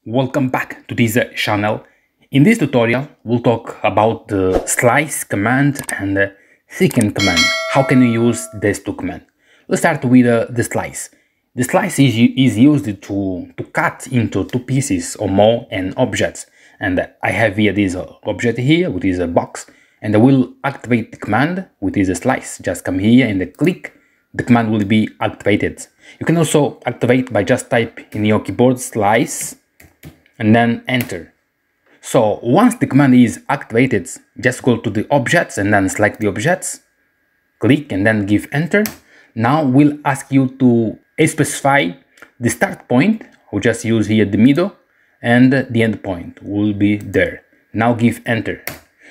welcome back to this channel. In this tutorial we'll talk about the slice command and the thicken command. How can you use these two commands? Let's start with the slice. The slice is used to cut into two pieces or more an object, and I have here this object here with this box, and I will activate the command with this slice. Just come here and click. The command will be activated. You can also activate by just type in your keyboard slice and then enter. So once the command is activated, just go to the objects and then select the objects, click and then give enter. Now we'll ask you to specify the start point. We'll just use here the middle, and the end point will be there. Now give enter.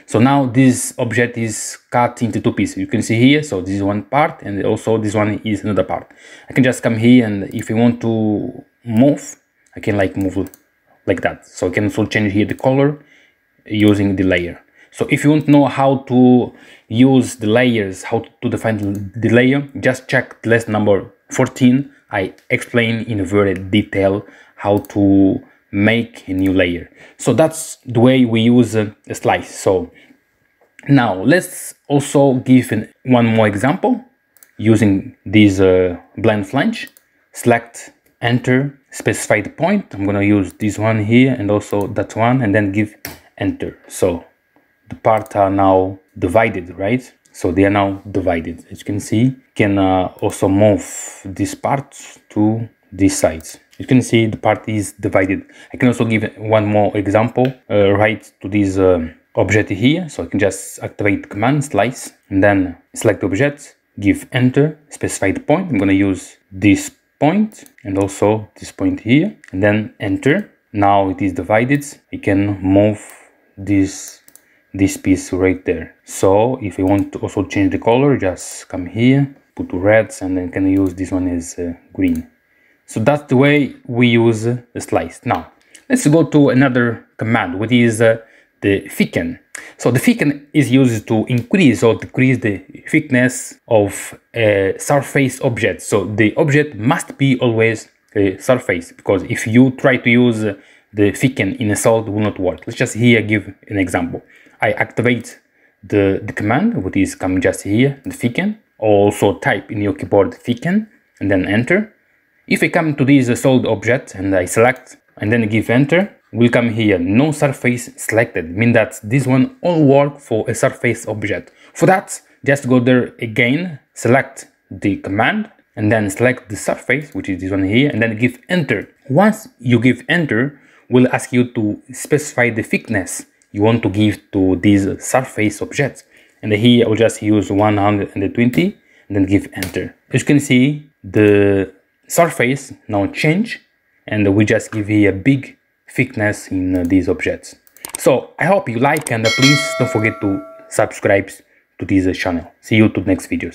So now this object is cut into two pieces. You can see here, so this is one part and also this one is another part. I can just come here, and if I want to move, I can move like that. So I can also change here the color using the layer. So if you want to know how to use the layers, how to define the layer, just check the lesson number 14. I explain in very detail how to make a new layer. So that's the way we use a slice. So now let's also give one more example using this blend flange. Select enter, specify the point. I'm gonna use this one here and also that one, and then give enter. So the parts are now divided, right? So they are now divided. As you can see, you can also move this part to this side. You can see the part is divided. I can also give one more example right to this object here. So I can just activate the command slice and then select the object, give enter, specify the point. I'm going to use this point and also this point here, and then enter. Now it is divided. I can move this piece right there. So if I want to also change the color, just come here, put reds, and then can use this one as green. So that's the way we use the slice. Now let's go to another command, which is the thicken. So the thicken is used to increase or decrease the thickness of a surface object. So the object must be always a surface, because if you try to use the thicken in a solid, it will not work. Let's just here give an example. I activate the command, which is come just here, the thicken. Also type in your keyboard thicken and then enter. If I come to this solid object and I select and then give enter, will come here no surface selected, mean that this one all work for a surface object. For that, just go there again, select the command and then select the surface, which is this one here, and then give enter. Once you give enter, will ask you to specify the thickness you want to give to this surface object. And here I will just use 120 and then give enter. As you can see, the surface now change, and we just give here a big thickness in these objects. So I hope you like, and please don't forget to subscribe to this channel. See you to the next videos.